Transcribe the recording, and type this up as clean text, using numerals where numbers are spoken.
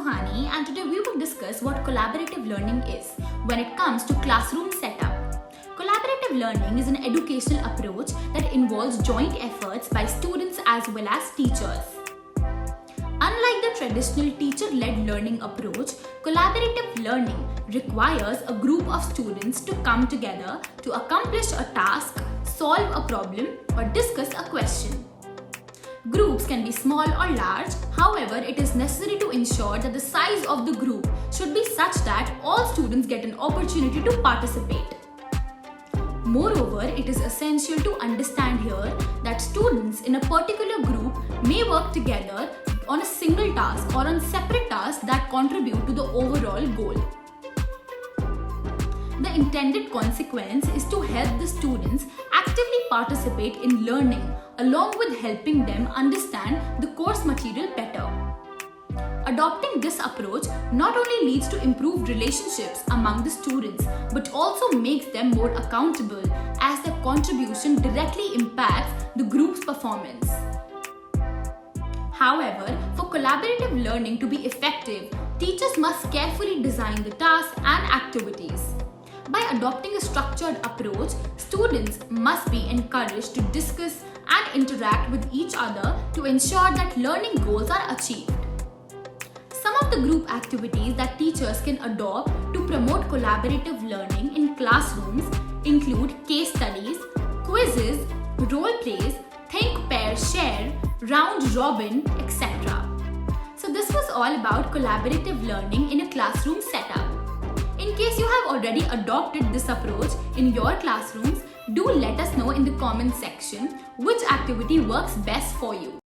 Suhani, and today we will discuss what collaborative learning is when it comes to classroom setup. Collaborative learning is an educational approach that involves joint efforts by students as well as teachers. Unlike the traditional teacher-led learning approach, collaborative learning requires a group of students to come together to accomplish a task, solve a problem, or discuss a question. Groups can be small or large, however, it is necessary to ensure that the size of the group should be such that all students get an opportunity to participate. Moreover, it is essential to understand here that students in a particular group may work together on a single task or on separate tasks that contribute to the overall goal. The intended consequence is to help the students actively participate in learning along with helping them understand the course material better. Adopting this approach not only leads to improved relationships among the students but also makes them more accountable as their contribution directly impacts the group's performance. However, for collaborative learning to be effective, teachers must carefully design the tasks and activities. By adopting a structured approach, students must be encouraged to discuss and interact with each other to ensure that learning goals are achieved. Some of the group activities that teachers can adopt to promote collaborative learning in classrooms include case studies, quizzes, role plays, think, pair, share, round robin, etc. So this was all about collaborative learning in a classroom setup. In case you have already adopted this approach in your classrooms, do let us know in the comment section which activity works best for you.